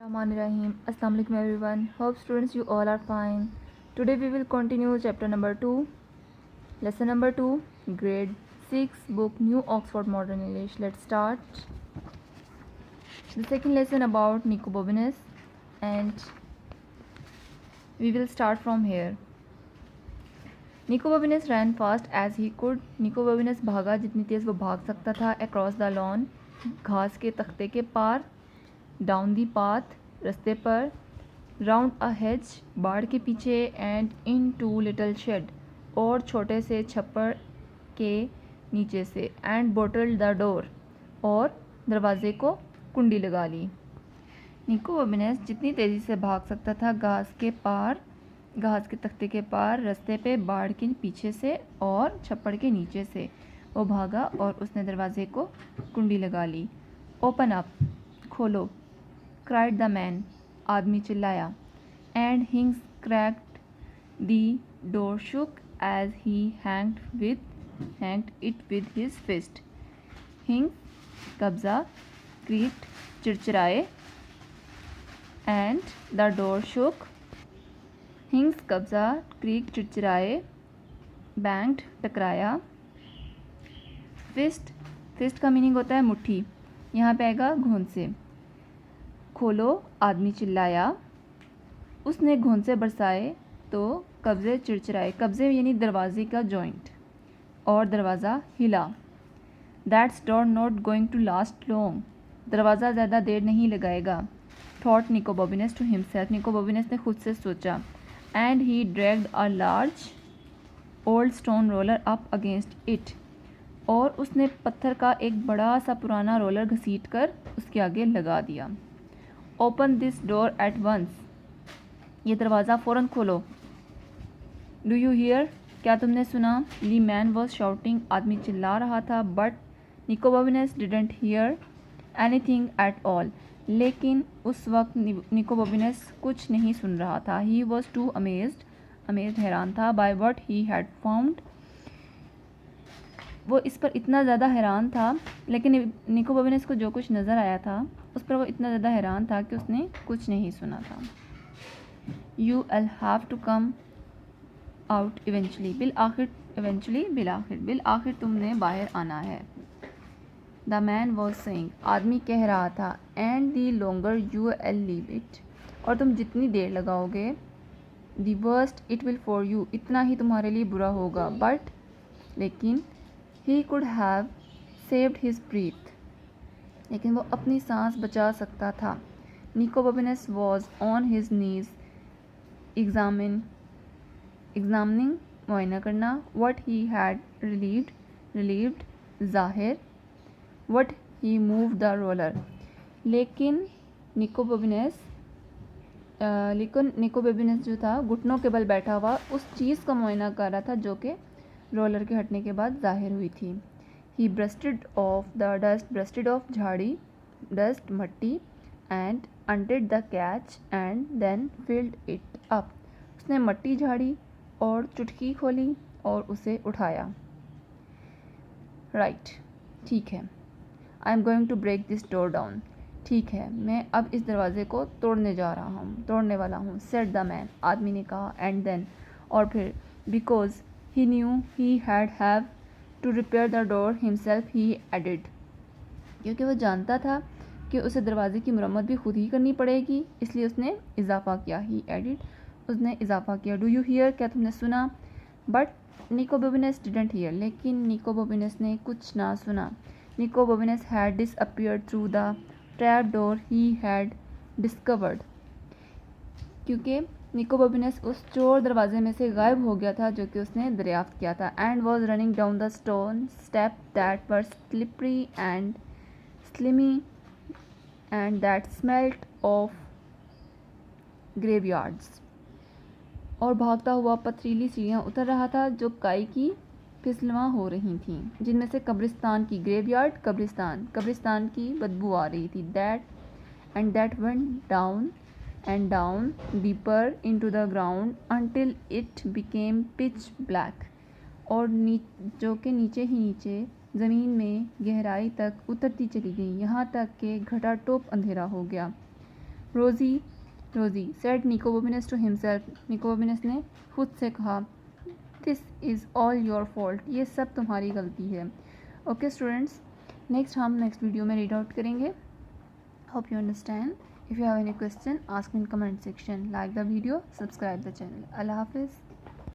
Bismillahirrahmanirrahim. Assalamu alaikum everyone. Hope students you all are fine. Today we will continue chapter number 2, lesson number 2, grade 6, book New Oxford Modern English. Let's start. The second lesson about Nico Bobinus, and we will start from here. Nico Bobinus ran fast as he could. Nico Bobinus भागा जितनी तेज़ वो भाग सकता था. Across the lawn, घास के तख्ते के पार. Down the path, रास्ते पर. Round a hedge, बाड़ के पीछे. And into little shed, और छोटे से छप्पर के नीचे से. And bottled the door, और दरवाजे को कुंडी लगा ली. निको बॉबिनस जितनी तेज़ी से भाग सकता था घास के तख्ते के पार, रास्ते पे, बाड़ के पीछे से और छप्पड़ के नीचे से वो भागा और उसने दरवाजे को कुंडी लगा ली. ओपन अप, खोलो. क्राइड द मैन, आदमी चिल्लाया. And hinges cracked the door shook as he hanged it with his fist. Hinges कब्जा, क्रीक्ड चिड़चिड़ाए, and the door shook. Hinges कब्जा, क्रीक चिड़चिड़ाए, बैंग्ड टकराया. फिस्ट का मीनिंग होता है मुट्ठी. यहाँ पे आएगा घोंसे. खोलो, आदमी चिल्लाया. उसने घोंसे बरसाए तो कब्जे चिड़चिड़ाए. कब्जे यानी दरवाजे का जॉइंट, और दरवाज़ा हिला. That's door not going to last long, दरवाज़ा ज़्यादा देर नहीं लगाएगा. थॉट निको बॉबिनस टू हिमसेल्फ, निको बॉबिनस ने खुद से सोचा. And he dragged a large old stone roller up against it, और उसने पत्थर का एक बड़ा सा पुराना रोलर घसीट कर उसके आगे लगा दिया. Open this door at once, ये दरवाज़ा फ़ौरन खोलो. डू यू हियर, क्या तुमने सुना? ली मैन वॉज शाउटिंग, आदमी चिल्ला रहा था. But Nico Bobbins didn't hear anything at all, लेकिन उस वक्त निको बॉबिनस कुछ नहीं सुन रहा था. ही वॉज टू अमेज्ड हैरान था. By what he had found, वो इस पर इतना ज़्यादा हैरान था. लेकिन निको बॉबिनस को जो कुछ नज़र आया था उस पर वो इतना ज़्यादा हैरान था कि उसने कुछ नहीं सुना था. You will have to come out eventually, बिल आखिर तुमने बाहर आना है. द मैन वॉज सेइंग, आदमी कह रहा था. And the longer you will leave it, और तुम जितनी देर लगाओगे, the worst it will for you, इतना ही तुम्हारे लिए बुरा होगा. बट लेकिन he could have saved his breath, लेकिन वो अपनी सांस बचा सकता था. Nico Bobbins was on his knees examining, मुआयना करना. वट ही हैड रिलीव्ड, जाहिर. What he move the roller, लेकिन निको बॉबिनस जो था घुटनों के बल बैठा हुआ उस चीज़ का मुआयना कर रहा था जो कि रोलर के हटने के बाद जाहिर हुई थी. ही ब्रस्टेड ऑफ झाड़ी, डस्ट मट्टी. And undid the catch and then filled it up, उसने मट्टी झाड़ी और चुटकी खोली और उसे उठाया. राइट, ठीक है. I am going to break this door down, ठीक है, मैं अब इस दरवाजे को तोड़ने वाला हूँ. सेड द मैन, आदमी ने कहा. एंड देन, और फिर. Because he knew he have to repair the door himself, he added, क्योंकि वो जानता था कि उसे दरवाजे की मरम्मत भी खुद ही करनी पड़ेगी, इसलिए उसने इजाफा किया. ही एडिड, उसने इजाफा किया. डू यू हियर, क्या तुमने सुना? But Nico Bobbins didn't here, लेकिन निको बॉबिनस ने कुछ ना सुना. Nico Bobbins had disappeared through the trap door he had discovered, क्योंकि निको बॉबिनस उस चोर दरवाजे में से गायब हो गया था जो कि उसने दरियाफ्त किया था. And was running down the stone step that were slippery and slimy and that smelt of graveyards, और भागता हुआ पथरीली सीढ़ियाँ उतर रहा था जो काई की फिसलवां हो रही थीं, जिनमें से कब्रिस्तान की, ग्रेवयार्ड कब्रिस्तान की बदबू आ रही थी. That went down and down deeper into the ground until it became pitch black, और जो कि नीचे ही नीचे ज़मीन में गहराई तक उतरती चली गई, यहाँ तक कि घटाटोप अंधेरा हो गया. रोजी सेड निको बॉबिनस टू हिमसेल्फ, निको बॉबिनस ने खुद से कहा, this is all your fault, ये सब तुम्हारी गलती है। ओके स्टूडेंट्स, हम नेक्स्ट वीडियो में रीड आउट करेंगे। Hope you understand. If you have any question ask in comment section, like the video, subscribe the channel. अल्लाह हाफिज़।